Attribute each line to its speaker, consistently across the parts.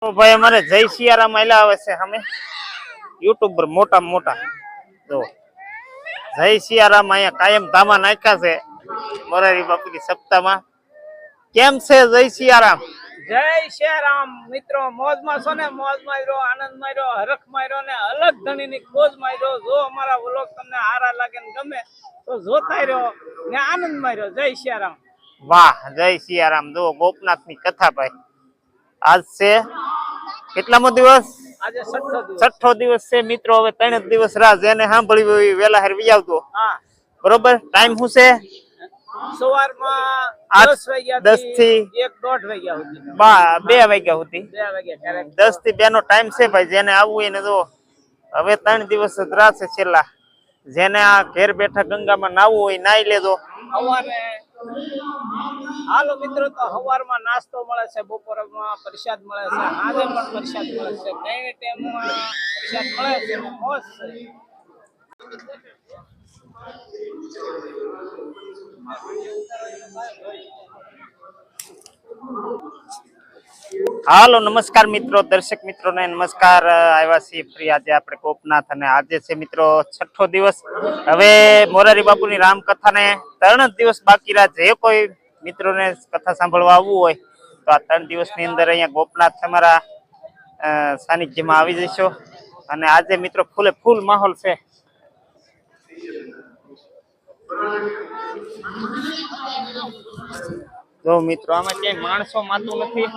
Speaker 1: तो भाई हमारे जय सियाराम आइला आवे से हमें यूट्यूबर मोटा मोटा तो जय सियाराम आया कायम धामा नाख्या से मोरारी बापू की सप्ताह में केम से जय सियाराम।
Speaker 2: जय सियाराम मित्रों मौज में छो ने मौज मार्यो आनंद मार्यो हरख मार्यो ने अलग धनी ની खोज मार्यो जो हमारा व्लॉग તમને હારા લાગે ને ગમે તો જોતા રહ્યો ને આનંદ માર્યો। जय सियाराम।
Speaker 1: वाह जय सियाराम। दो गोपनाथ ની कथा भाई आज से કેટલામો દિવસ
Speaker 2: આજે
Speaker 1: છઠ્ઠો દિવસ છે મિત્રો। હવે 3 દિવસ રાહ જેને સાંભળ્યું હોય વેલા હર વી આવતો
Speaker 2: હા
Speaker 1: બરોબર। ટાઈમ શું છે
Speaker 2: સવારમાં 10 વાગ્યા
Speaker 1: 10 થી
Speaker 2: 1-1.5 વાગ્યા સુધી
Speaker 1: 2 વાગ્યા સુધી
Speaker 2: 2 વાગ્યા ક્યારેક
Speaker 1: 10 થી 2 નો ટાઈમ છે ભાઈ। જેને આવવું એને જો હવે 3 દિવસ જ રાહ છે છેલ્લા। જેને આ ઘેર બેઠા ગંગામાં નાવું હોય નાઈ લેજો।
Speaker 2: સવારે હાલો મિત્રો તો સવારમાં નાસ્તો મળે છે, બપોરમાં પ્રસાદ મળે છે, આજે પણ પ્રસાદ મળે છે, કઈ ટાઈમમાં પ્રસાદ મળે છે મોજ છે।
Speaker 1: હાલો નમસ્કાર મિત્રો, દર્શક મિત્રોને નમસ્કાર। આવ્યા છીએ ફ્રી આજે આપણે ગોપનાથ અને આજે છે મિત્રો છઠ્ઠો દિવસ। હવે મોરારી બાપુની રામકથાને 3 જ દિવસ બાકી રહ્યા। જે કોઈ મિત્રોને કથા સાંભળવા આવવું હોય તો આ 3 દિવસની અંદર અહીંયા ગોપનાથ તમારા સાનિધ્યમાં આવી જશો। અને આજે મિત્રો ફૂલે ફૂલ માહોલ છે। જો મિત્રો આમાં ક્યાંય માણસો માતું નથી।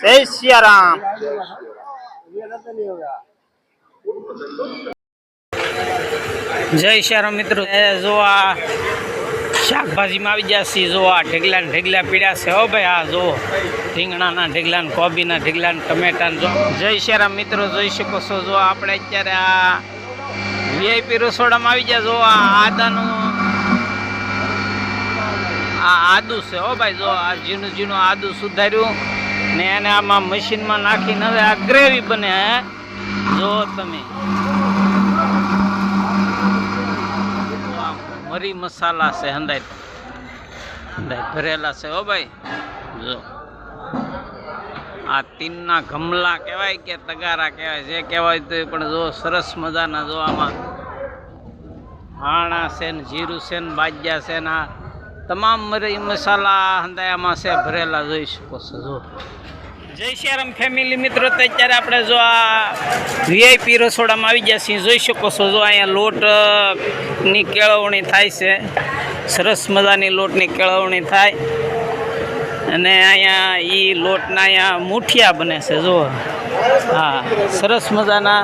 Speaker 1: जय सियाराम।
Speaker 2: जय सियाराम मित्रों जो आ शाकभाजी में આવી ગયા છે। જો આ ઢેગલા ને ઢેગલા પીડા છે હો ભાઈ। આ જો રીંગણાના ઢેગલા ને કોબીના ઢેગલા ને ટમેટા જો। જય સિયારામ મિત્રો જોઈ શકો છો જો આપણે અત્યારે આ વીઆઈપી રસોડામાં આવી ગયા। જો આ આદાનું આ આદુ છે હો ભાઈ। જો આ ઝીણું ઝીણું આદુ સુધાર્યું ને એને આમાં મશીનમાં નાખીને હવે આ ગ્રેવી બને હે। જો તમે मरी मसाला से हंदाई भरेला से हो भाई। जो आ 3 ना गमला कहवाय के तगारा कहवाय जे कहवाय तो पण जो सरस मजाना जो आमा हाणा से न जीरु से न बाज्या से ना तमाम मरी मसाला हंदाय आमा से भरेला जोई शको छो। जो जय सियाराम फैमिली मित्रों तो अत्यारे आपणे जो आ वीआईपी रसोडामां आवी गया छीए। जोई शको छो जो अहींया लोटनी केळवणी थाय छे, सरस मजानी लोटनी केळवणी थाय अने अहींया ई लोटना अहींया मुठिया बने छे। जो हाँ सरस मजाना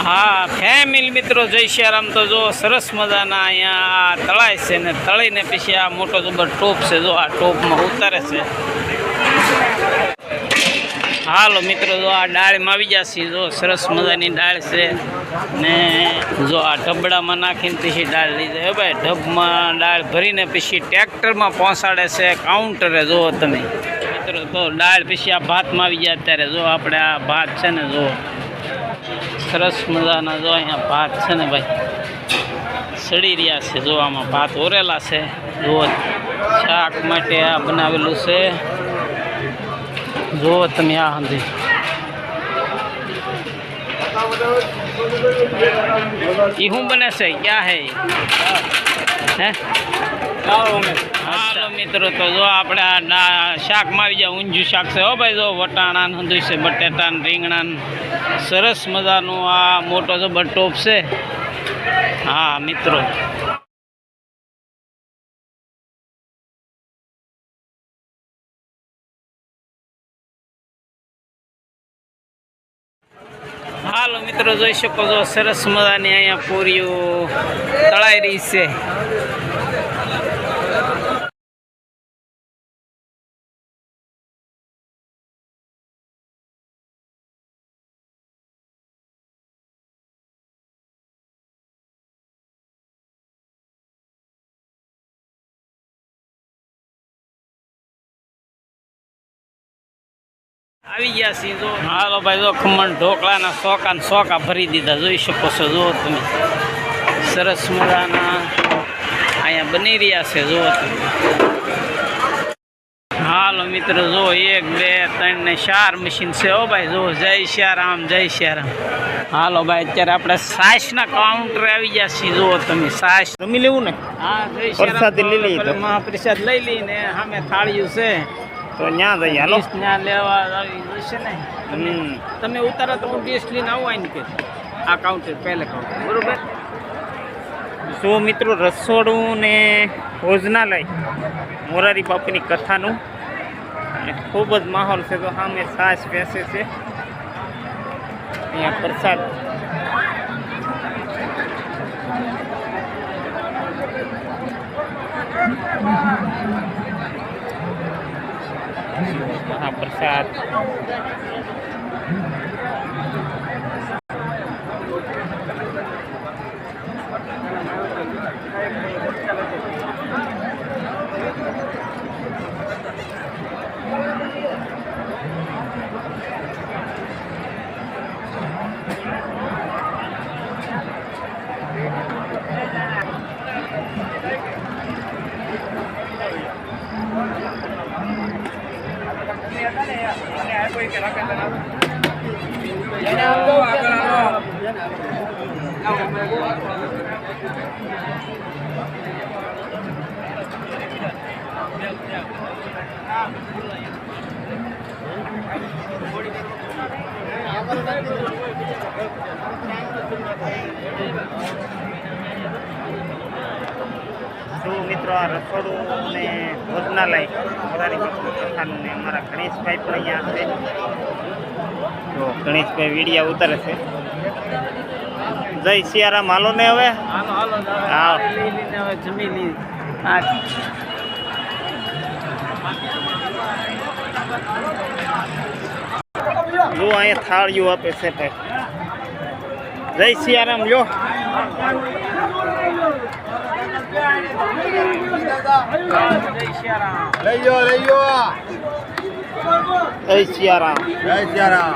Speaker 2: हाँ फैमिली मित्रों जय सियाराम। तो जो सरस मजाना अहींया तळाय छे ने तळीने पछी आ मोटो जबर टोप छे। जो आ टोप में उतारे छे। हालो मित्रों जो आ डाळ में आवी गया छे। जो सरस मजानी डाळ छे ने जो आ ढबड़ा में नाखीने पछी डाळ लई जाय भाई। ढब में डाळ भरीने पछी ट्रेक्टर में पहोंचाडे छे काउंटरे। जो तमे मित्रों तो डाळ पछी आ भात में आवी गया। अत्यारे जो आपणे आ भात छे ने जो सरस मजाना जो अहींया भात छे ने भाई सड़ी रह्या छे। जो आमां भात ओरेला छे। जो शाक माटे आ बनावेलुं छे। जो तमे आ हंधी ई हुं बने छे क्या है हैं હાલો મિત્રો, તો જો આપણે આ શાકમાં આવી જાય ઊંધિયું શાક છે હો ભાઈ. જો વટાણા હંધુય છે, બટેટા ને રીંગણા ને સરસ મજાનું આ મોટો જબર ટોપ છે. હા મિત્રો, હાલો મિત્રો, જોઈ શકો છો સરસ મજાની અહીંયા પૂરીઓ તળાઈ રહી છે. આવી ગયા છીએ જો. હાલો ભાઈ, જો ખમણ ઢોકળાના સોકા ને સોકા ભરી દીધા, જોઈ શકો છો. જો તમે સરસ મજાના અહીંયા બની રહ્યા છે. જો તમે હાલો મિત્રો, જો 1 2 3 ને 4 મશીન છે હો ભાઈ. જો જય શ્યારામ, જય શ્યારામ. હાલો ભાઈ, અત્યારે આપણે સાસના કાઉન્ટર આવી ગયા છીએ. જો તમે સાસ
Speaker 1: જમી લેવું ને?
Speaker 2: હા, જય
Speaker 1: પ્રસાદી લઈ લઈએ તો.
Speaker 2: મહાપ્રસાદ લઈ લઈને સામે થાળીયું છે
Speaker 1: તો ન્યા જઈએ. હાલો,
Speaker 2: ત્યાં લેવા આવી જશે ને. તમે ઉતારો તો હું ટેસ્ટ લઈને આવું આવીને કે આ કાઉન્ટર પહેલે કાઉન્ટર બરોબર.
Speaker 1: જો મિત્રો, રસોડું ને ભોજનાલય મોરારી બાપુની કથાનું અને ખૂબ જ માહોલ છે. તો સામે છાશ બેસે છે, અહીંયા પ્રસાદ. મહાપ્રસાદ. શું મિત્રો, આ રસોડું ને ભોજનાલય મોરારી બાપુની કથાનું ને અમારા ગણેશભાઈ પણ અહીંયા છે. તો ગણેશભાઈ વીડિયા ઉતારે છે. જય સિયારામ. હાલો ને હવે.
Speaker 2: હાલો હાલો,
Speaker 1: હા.
Speaker 2: લઈને હવે જમી લી.
Speaker 1: જો અહીંયા થાળીઓ આપે છે ભાઈ. જય સિયારામ. લ્યો, જય સિયારામ.
Speaker 3: જય સિયારામ.